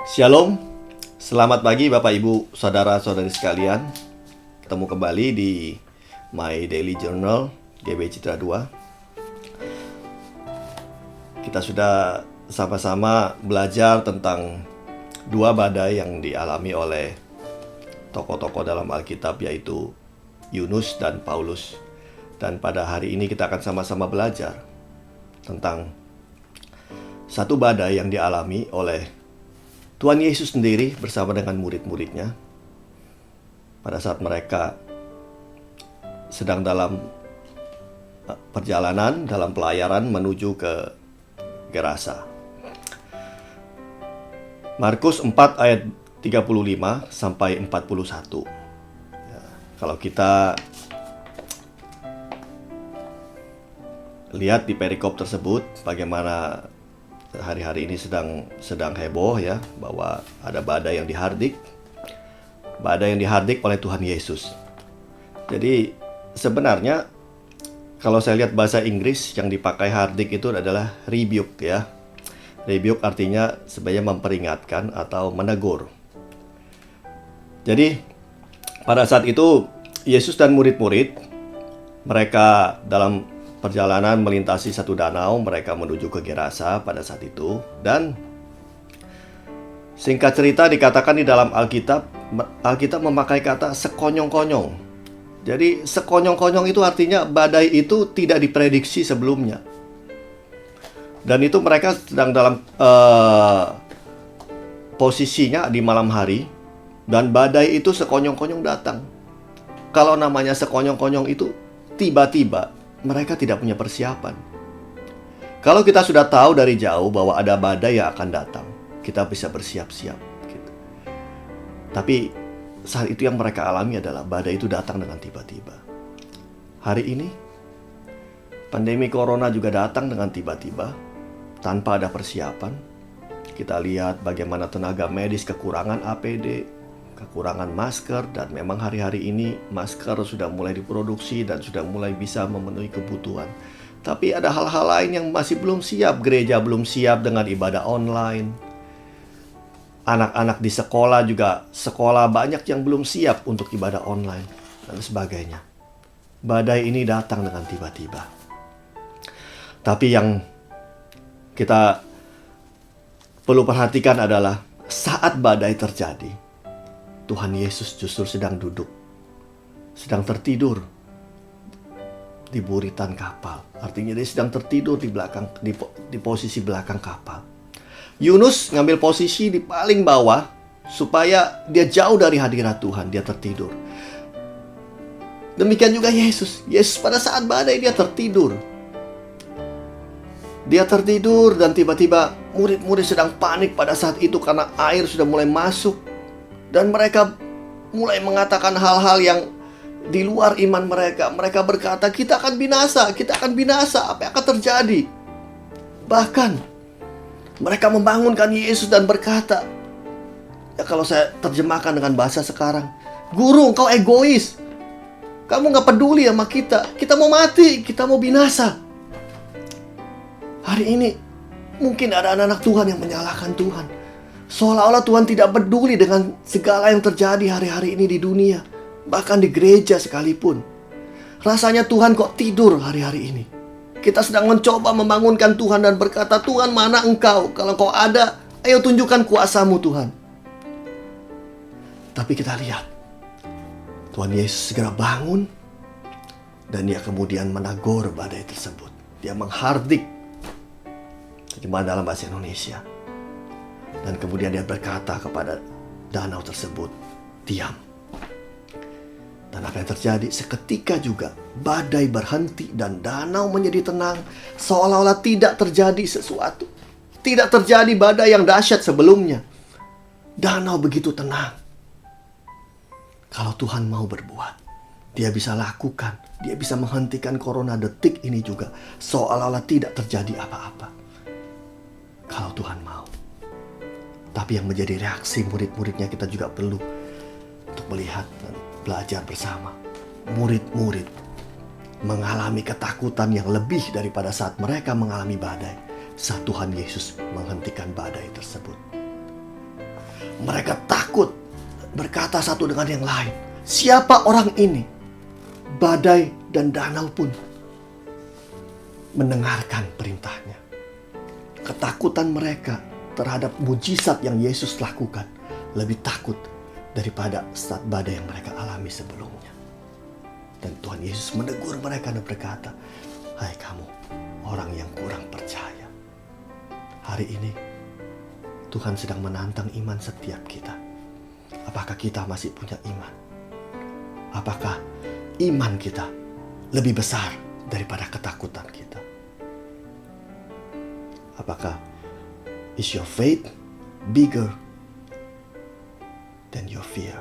Shalom, selamat pagi Bapak Ibu, Saudara-saudari sekalian. Ketemu kembali di My Daily Journal, GB Citra 2. Kita sudah sama-sama belajar tentang dua badai yang dialami oleh tokoh-tokoh dalam Alkitab, yaitu Yunus dan Paulus. Dan pada hari ini kita akan sama-sama belajar tentang satu badai yang dialami oleh Tuhan Yesus sendiri bersama dengan murid-muridnya pada saat mereka sedang dalam perjalanan, dalam pelayaran menuju ke Gerasa. Markus 4 ayat 35 sampai 41. Ya, kalau kita lihat di perikop tersebut bagaimana hari-hari ini sedang heboh ya, bahwa ada badai yang dihardik oleh Tuhan Yesus. Jadi sebenarnya kalau saya lihat bahasa Inggris yang dipakai hardik itu adalah rebuke ya. Rebuke artinya sebenarnya memperingatkan atau menegur. Jadi pada saat itu Yesus dan murid-murid mereka dalam perjalanan melintasi satu danau, mereka menuju ke Gerasa pada saat itu. Dan singkat cerita dikatakan di dalam Alkitab memakai kata sekonyong-konyong. Jadi sekonyong-konyong itu artinya badai itu tidak diprediksi sebelumnya. Dan itu mereka sedang dalam posisinya di malam hari, dan badai itu sekonyong-konyong datang. Kalau namanya sekonyong-konyong itu tiba-tiba, mereka tidak punya persiapan. Kalau kita sudah tahu dari jauh bahwa ada badai yang akan datang, kita bisa bersiap-siap gitu. Tapi saat itu yang mereka alami adalah badai itu datang dengan tiba-tiba. Hari ini pandemi corona juga datang dengan tiba-tiba tanpa ada persiapan. Kita lihat bagaimana tenaga medis kekurangan APD, kekurangan masker, dan memang hari-hari ini masker sudah mulai diproduksi dan sudah mulai bisa memenuhi kebutuhan. Tapi ada hal-hal lain yang masih belum siap. Gereja belum siap dengan ibadah online. Anak-anak di sekolah juga, sekolah banyak yang belum siap untuk ibadah online dan sebagainya. Badai ini datang dengan tiba-tiba. Tapi yang kita perlu perhatikan adalah saat badai terjadi, Tuhan Yesus justru sedang duduk, sedang tertidur di buritan kapal. Artinya dia sedang tertidur di belakang, di posisi belakang kapal. Yunus ngambil posisi di paling bawah supaya dia jauh dari hadirat Tuhan, dia tertidur. Demikian juga Yesus. Yesus pada saat badai dia tertidur. Dia tertidur dan tiba-tiba murid-murid sedang panik pada saat itu karena air sudah mulai masuk. Dan mereka mulai mengatakan hal-hal yang di luar iman mereka. Mereka berkata, kita akan binasa, apa yang akan terjadi? Bahkan mereka membangunkan Yesus dan berkata, ya kalau saya terjemahkan dengan bahasa sekarang, Guru, engkau egois. Kamu gak peduli sama kita mau mati, kita mau binasa. Hari ini mungkin ada anak-anak Tuhan yang menyalahkan Tuhan. Seolah-olah Tuhan tidak peduli dengan segala yang terjadi hari-hari ini di dunia. Bahkan di gereja sekalipun. Rasanya Tuhan kok tidur hari-hari ini. Kita sedang mencoba membangunkan Tuhan dan berkata, Tuhan mana engkau? Kalau kau ada, ayo tunjukkan kuasamu Tuhan. Tapi kita lihat, Tuhan Yesus segera bangun. Dan dia kemudian menegur badai tersebut. Dia menghardik. Terjemahan dalam bahasa Indonesia. Dan kemudian dia berkata kepada danau tersebut, diam. Dan apa yang terjadi? Seketika juga badai berhenti dan danau menjadi tenang, seolah-olah tidak terjadi sesuatu. Tidak terjadi badai yang dahsyat sebelumnya. Danau begitu tenang. Kalau Tuhan mau berbuat, dia bisa lakukan. Dia bisa menghentikan corona detik ini juga, seolah-olah tidak terjadi apa-apa. Kalau Tuhan mau. Tapi yang menjadi reaksi murid-muridnya kita juga perlu untuk melihat dan belajar bersama. Murid-murid mengalami ketakutan yang lebih daripada saat mereka mengalami badai. Saat Tuhan Yesus menghentikan badai tersebut. Mereka takut berkata satu dengan yang lain, "Siapa orang ini?" Badai dan danau pun mendengarkan perintahnya. Ketakutan mereka terhadap mujizat yang Yesus lakukan lebih takut daripada saat badai yang mereka alami sebelumnya. Dan Tuhan Yesus menegur mereka dan berkata, "Hai kamu, orang yang kurang percaya." Hari ini Tuhan sedang menantang iman setiap kita. Apakah kita masih punya iman? Apakah iman kita lebih besar daripada ketakutan kita? Apakah is your faith bigger than your fear?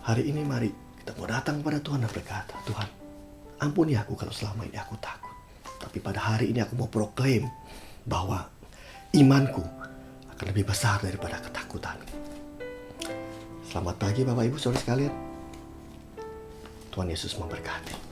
Hari ini mari kita mau datang pada Tuhan dan berkata, "Tuhan, ampuni aku kalau selama ini aku takut. Tapi pada hari ini aku mau proklaim bahwa imanku akan lebih besar daripada ketakutanku." Selamat pagi Bapak Ibu Saudara sekalian. Tuhan Yesus memberkati.